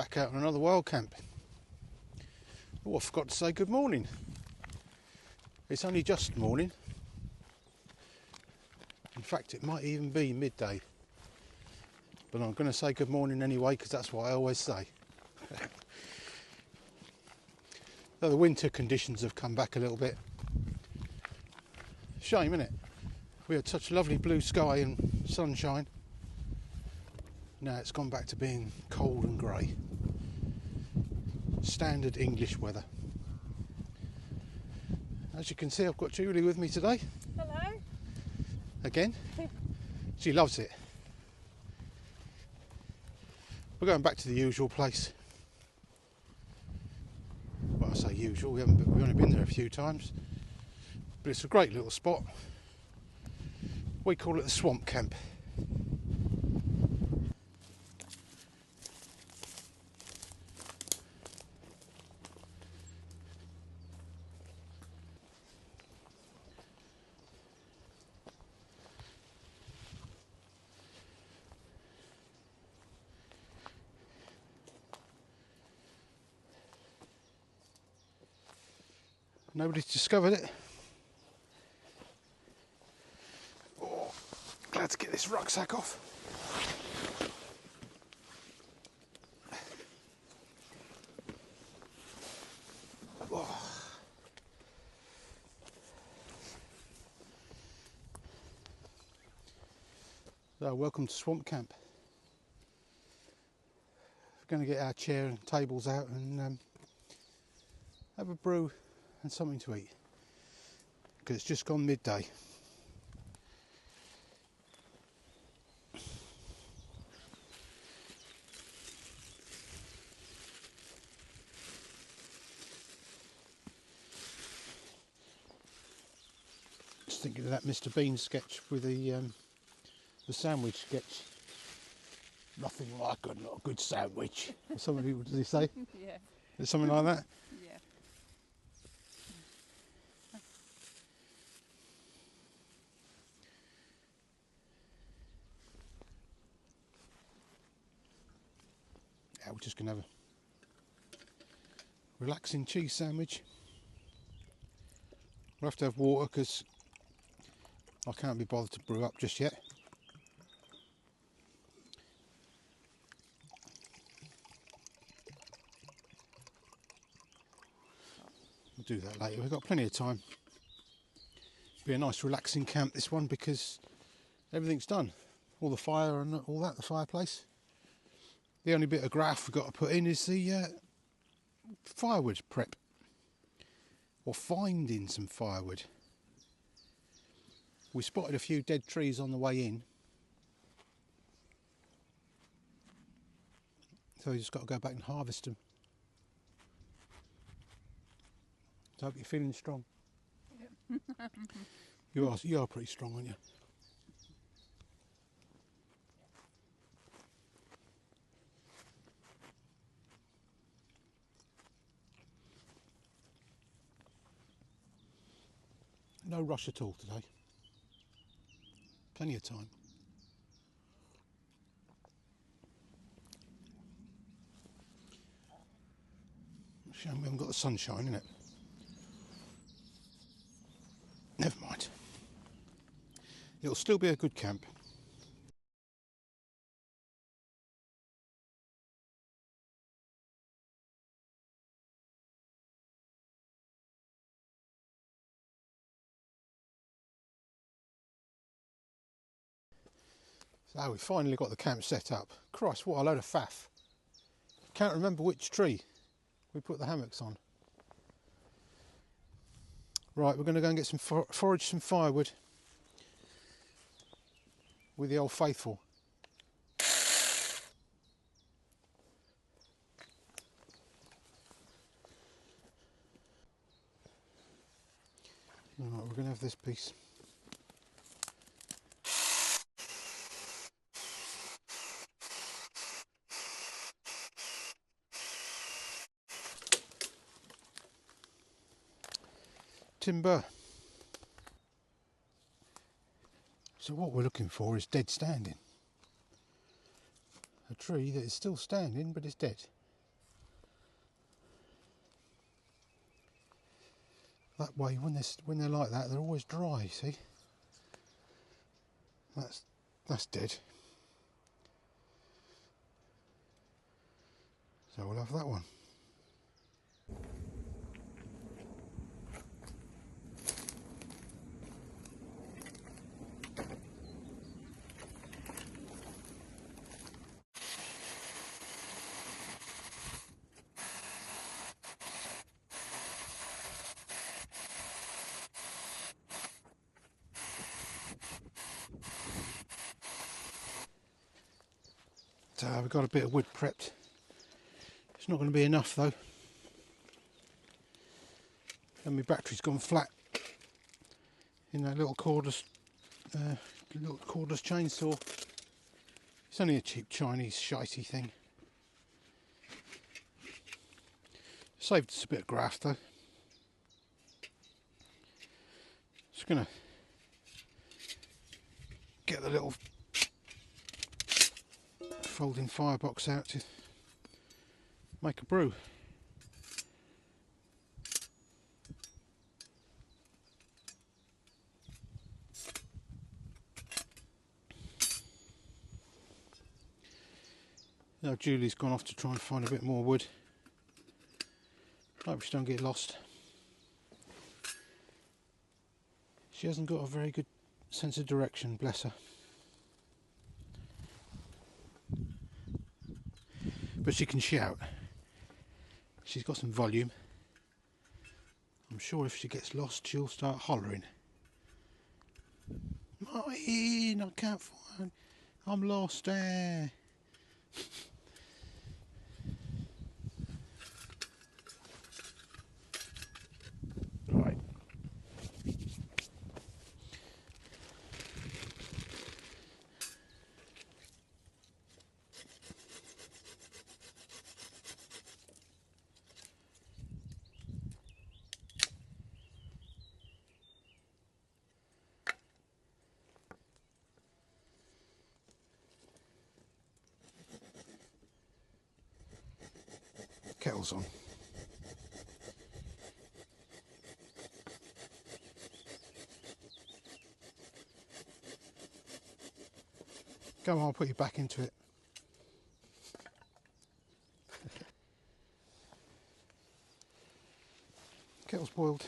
back out on another wild camp. Oh, I forgot to say good morning. It's only just morning. In fact, it might even be midday. But I'm going to say good morning anyway, because that's what I always say. Though the winter conditions have come back a little bit. Shame, isn't it? We had such lovely blue sky and sunshine. Now it's gone back to being cold and grey. Standard English weather. As you can see, I've got Julie with me today. Hello. Again. She loves it. We're going back to the usual place. Well, I say usual, we've only been there a few times. But it's a great little spot. We call it the swamp camp. Nobody's discovered it. Oh, glad to get this rucksack off. Oh. So, welcome to Swamp Camp. We're going to get our chair and tables out and have a brew and something to eat, because it's just gone midday. Just thinking of that Mr. Bean sketch with the sandwich sketch. Nothing like a not good sandwich. Or something, what does he say? Yeah. Is it something like that? Yeah. Yeah, we're just going to have a relaxing cheese sandwich. We'll have to have water because I can't be bothered to brew up just yet. We'll do that later. We've got plenty of time. Be a nice relaxing camp, this one, because everything's done. All the fire and all that, the fireplace. The only bit of graft we've got to put in is the firewood prep, or finding some firewood. We spotted a few dead trees on the way in, so we just got to go back and harvest them. So I hope you're feeling strong. Yep. You are pretty strong, aren't you? No rush at all today. Plenty of time. Shame we haven't got the sunshine, innit? Never mind. It'll still be a good camp. So we finally got the camp set up. Christ, what a load of faff. Can't remember which tree we put the hammocks on. Right, we're going to go and get some forage some firewood with the old faithful. Right, we're going to have this piece. Timber. So what we're looking for is dead standing. A tree that is still standing but is dead. that way, when they're like that, they're always dry. See, that's dead. So we'll have that one. So we've got a bit of wood prepped. It's not going to be enough though. And my battery's gone flat in that little cordless chainsaw. It's only a cheap Chinese shitey thing. Saved us a bit of graft though. Just gonna get the little folding firebox out to make a brew. Now Julie's gone off to try and find a bit more wood. Hope she don't get lost. She hasn't got a very good sense of direction, bless her. But she can shout. She's got some volume. I'm sure if she gets lost, she'll start hollering. Martin, I can't find. I'm lost there. Right. Kettle's on. Go on, I'll put you back into it. Kettle's boiled.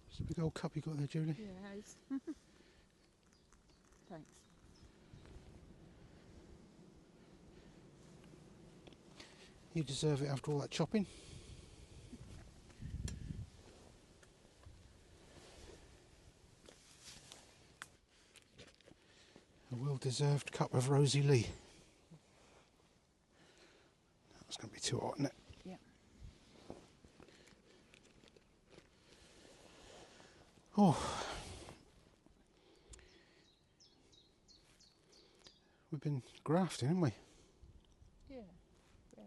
It's a big old cup you got there, Julie. Yeah, it is. Thanks. You deserve it after all that chopping. A well-deserved cup of Rosie Lee. That's going to be too hot, isn't it? Yeah. Oh. We've been grafting, haven't we? Yeah. Yeah.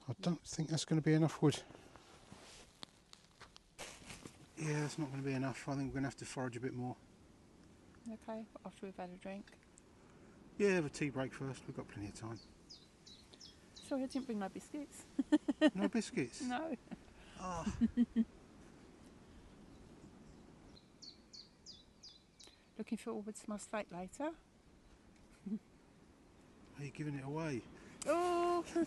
I don't think that's going to be enough wood. Yeah, it's not going to be enough. I think we're going to have to forage a bit more. Okay, after we've had a drink. Yeah, have a tea break first. We've got plenty of time. Sorry, I didn't bring my biscuits. No biscuits? No. Oh. Looking forward to my steak later. Are you giving it away? Oh! Sweet.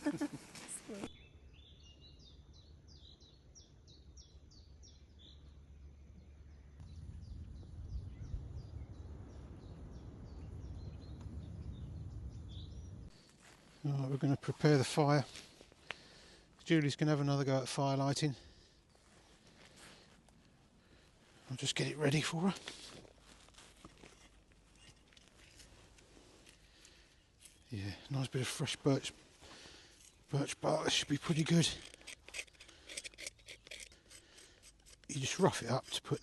Right, we're going to prepare the fire. Julie's going to have another go at fire lighting. I'll just get it ready for her. Yeah, nice bit of fresh birch bark. This should be pretty good. You just rough it up to put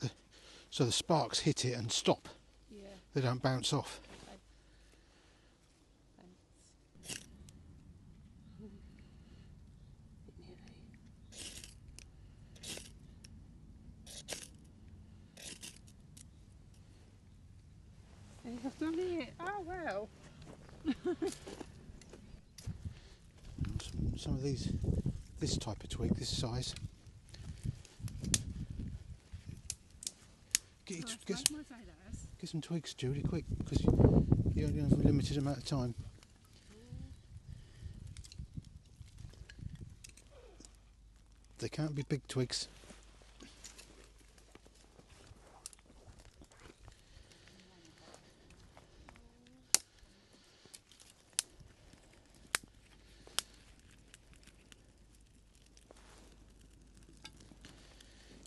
so the sparks hit it and stop. Yeah. They don't bounce off. Okay. Thanks. some of these, this type of twig, this size. Get some twigs, Julie, quick, because you only have a limited amount of time. They can't be big twigs.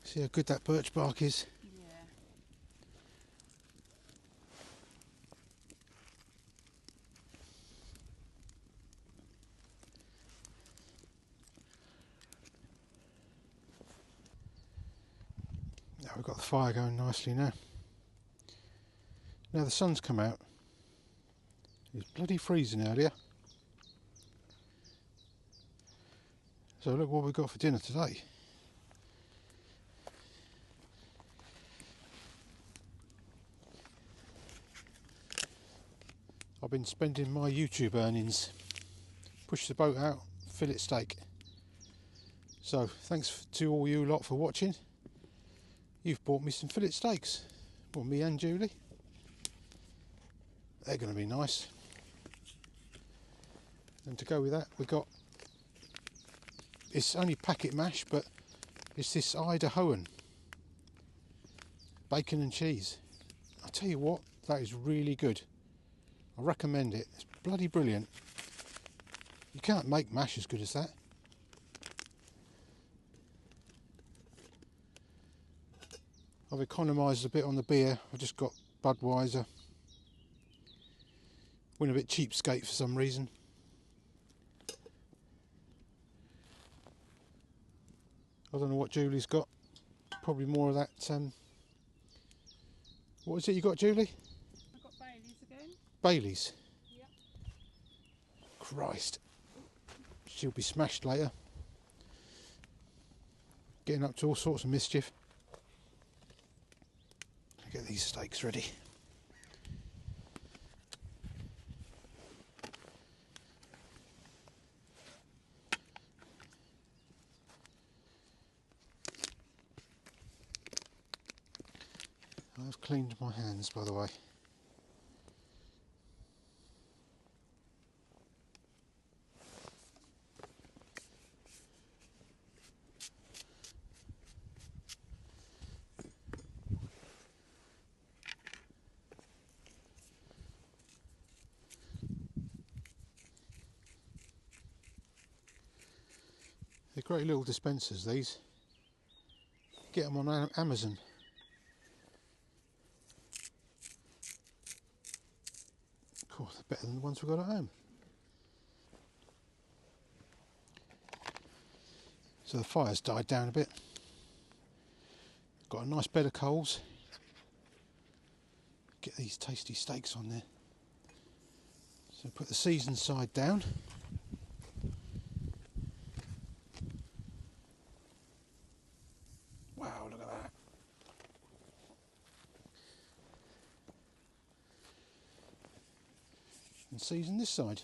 See how good that birch bark is? Yeah. Now we've got the fire going nicely now. Now the sun's come out. It was bloody freezing earlier. So look what we've got for dinner today. I've been spending my YouTube earnings. Push the boat out, fillet steak. So thanks to all you lot for watching. You've bought me some fillet steaks. Well, me and Julie. They're going to be nice. And to go with that, we got, it's only packet mash, but it's this Idahoan bacon and cheese. I tell you what, that is really good. I recommend it. It's bloody brilliant. You can't make mash as good as that. I've economised a bit on the beer. I've just got Budweiser. Went a bit cheapskate for some reason. I don't know what Julie's got. Probably more of that. What is it you got, Julie? I've got Bailey's again. Bailey's. Yep. Christ. She'll be smashed later. Getting up to all sorts of mischief. Get these steaks ready. I've cleaned my hands, by the way. They're great little dispensers, these. Get them on Amazon. Cool, they're better than the ones we've got at home. So the fire's died down a bit. Got a nice bed of coals. Get these tasty steaks on there. So put the seasoned side down. Wow, look at that. And season this side.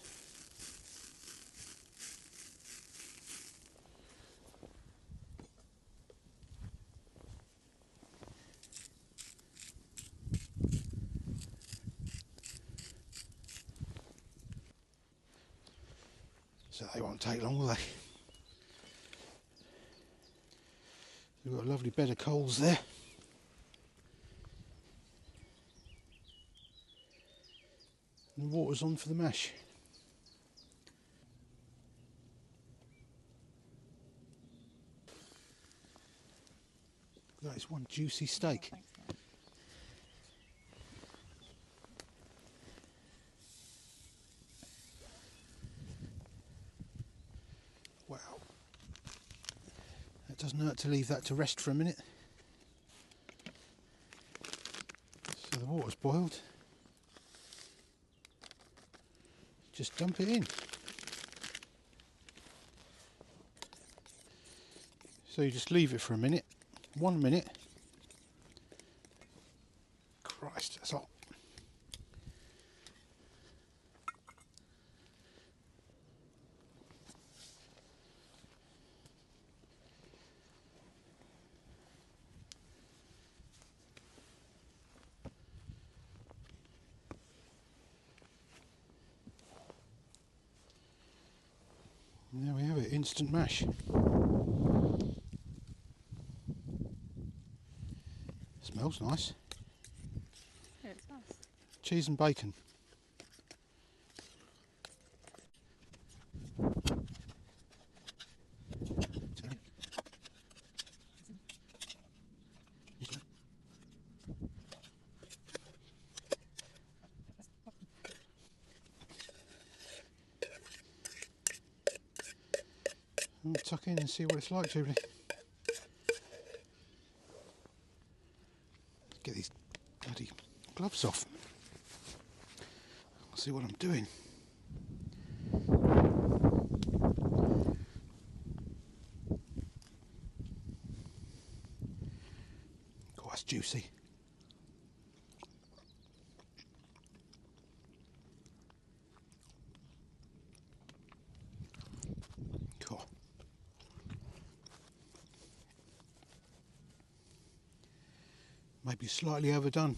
So they won't take long, will they? We've got a lovely bed of coals there. And the water's on for the mash. That is one juicy steak. Thanks, Mum. Wow. It doesn't hurt to leave that to rest for a minute. So the water's boiled. Just dump it in. So you just leave it for a minute. 1 minute. Christ, that's hot. And there we have it, instant mash. Smells nice. Yeah, it's nice. Cheese and bacon. I'll tuck in and see what it's like, Julie. Get these bloody gloves off. I'll see what I'm doing. Oh, that's juicy. Cool. Maybe slightly overdone.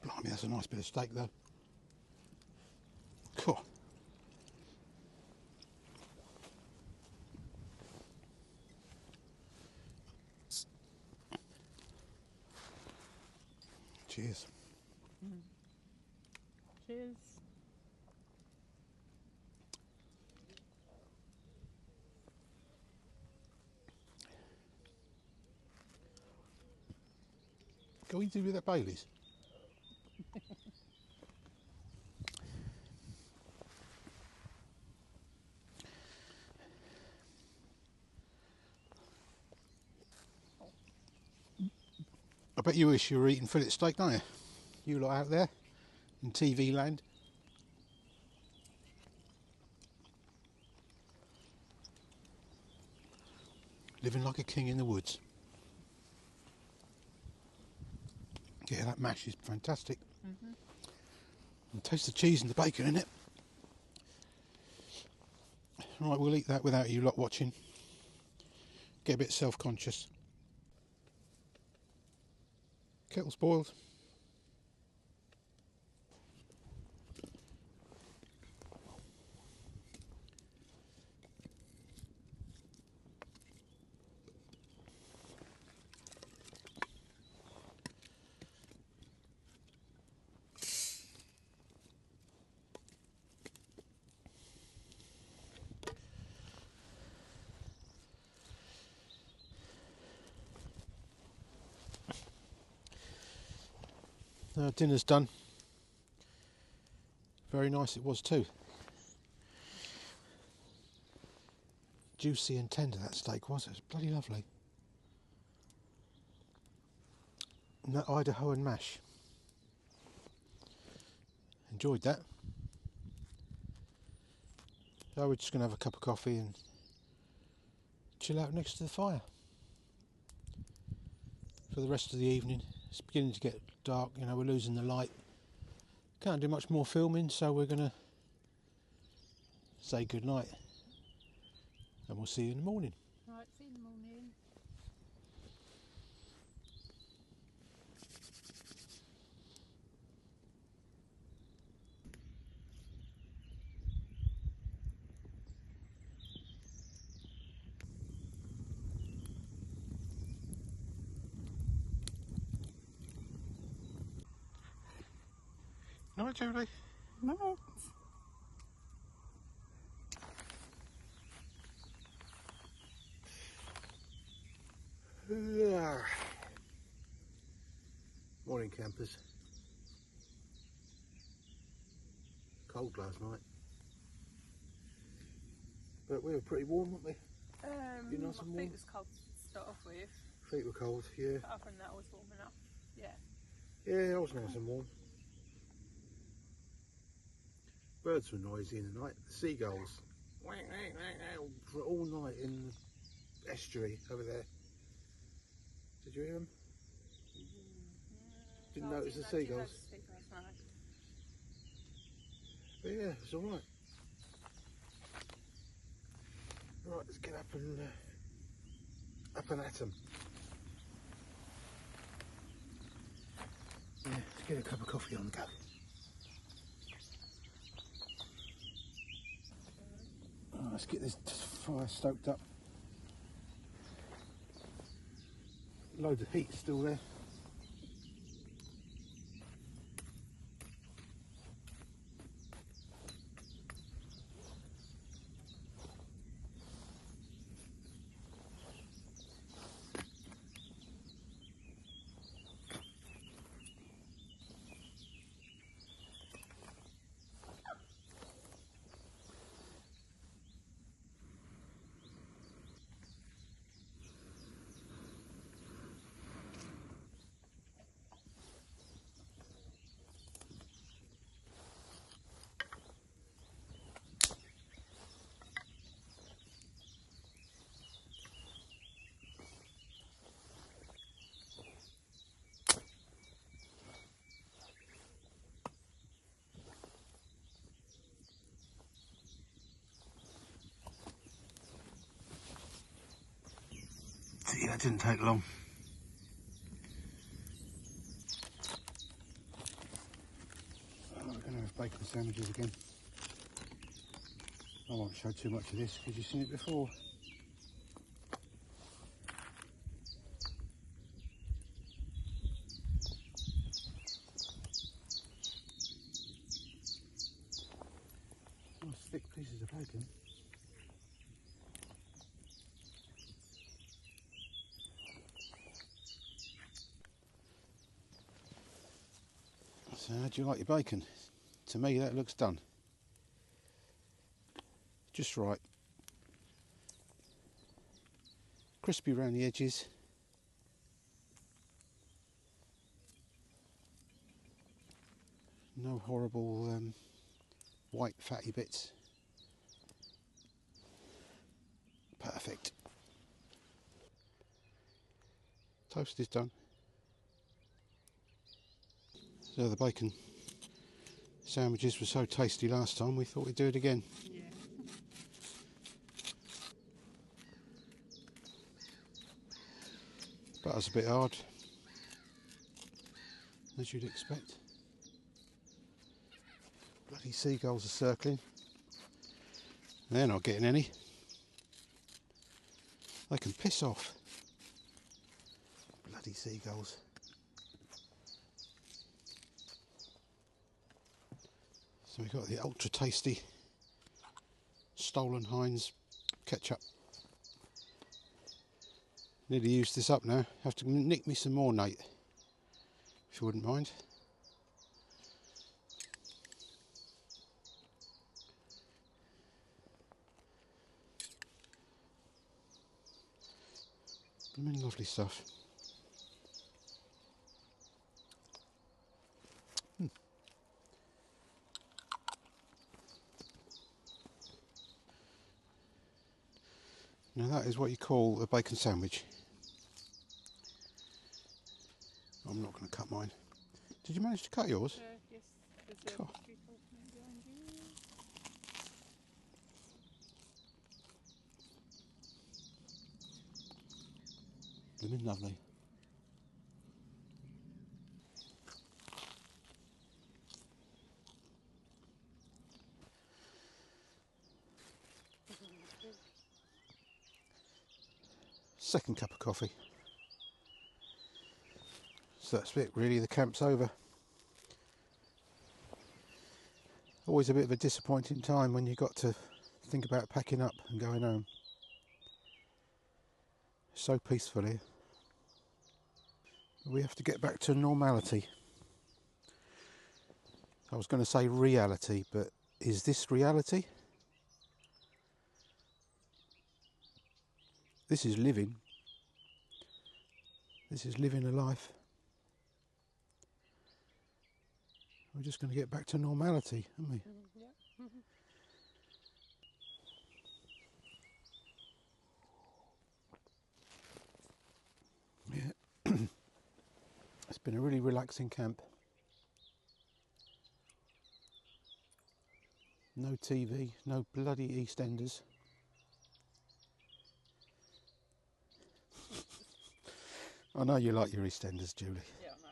Blimey, that's a nice bit of steak though. Cool. Cheers. Cheers. Go easy with that Baileys. I bet you wish you were eating fillet steak, don't you? You lot out there in TV land. Living like a king in the woods. Yeah, that mash is fantastic. And taste the cheese and the bacon in it. Right, we'll eat that without you lot watching. Get a bit self-conscious. Kettle's boiled. Dinner's done. Very nice it was too. Juicy and tender that steak was. It was bloody lovely. And that Idahoan mash. Enjoyed that. So we're just going to have a cup of coffee and chill out next to the fire for the rest of the evening. It's beginning to get dark, you know, we're losing the light. Can't do much more filming, so we're going to say good night and we'll see you in the morning. Right, see you in the morning. Night, Julie. Night. Morning, campers. Cold last night, but we were pretty warm, weren't we? You nice and My warm? feet was cold to start off with, Feet were cold, yeah. but other than that I was warm enough. Yeah. Yeah, I was nice and warm. Birds were noisy in the night. The seagulls for all night in the estuary over there. Did you hear them? Didn't notice the seagulls. No. But yeah, it's all right. Right, let's get up and at 'em. get a cup of coffee on the go. Oh, let's get this fire stoked up. Loads of heat still there. See, that didn't take long. Oh, we're going to have bacon sandwiches again. I won't show too much of this because you've seen it before. Nice thick pieces of bacon. So how do you like your bacon? To me that looks done. Just right. Crispy around the edges. No horrible white fatty bits. Perfect. Toast is done. So the bacon sandwiches were so tasty last time, we thought we'd do it again. Yeah. Butter's a bit hard, as you'd expect. Bloody seagulls are circling. They're not getting any. They can piss off. Bloody seagulls. So we've got the ultra tasty Stolen Heinz ketchup. Need to use this up now. Have to nick me some more, Nate, if you wouldn't mind. Lovely stuff. Now that is what you call a bacon sandwich. I'm not going to cut mine. Did you manage to cut yours? Yes, there's a Cool. tree opening behind you. They're lovely. Second cup of coffee. So that's it really, the camp's over. Always a bit of a disappointing time when you've got to think about packing up and going home. So peaceful here. We have to get back to normality. I was going to say reality, but is this reality? This is living. This is living a life. We're just going to get back to normality, aren't we? Yeah. Yeah. It's been a really relaxing camp. No TV, no bloody EastEnders. I know you like your EastEnders, Julie. Yeah, I know.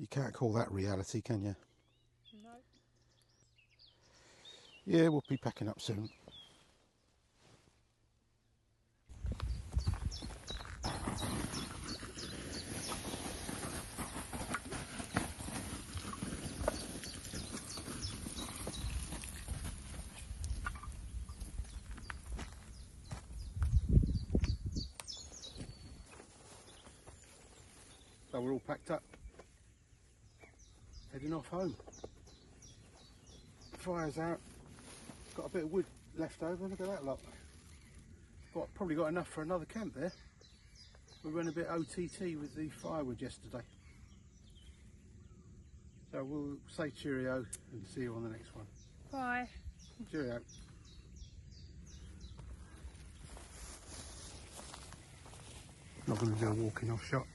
You can't call that reality, can you? No. Yeah, we'll be packing up soon. So we're all packed up, heading off home. Fire's out, got a bit of wood left over, look at that lot. Probably got enough for another camp there. We went a bit OTT with the firewood yesterday. So we'll say cheerio and see you on the next one. Bye. Cheerio. Not going to do a walking off shot.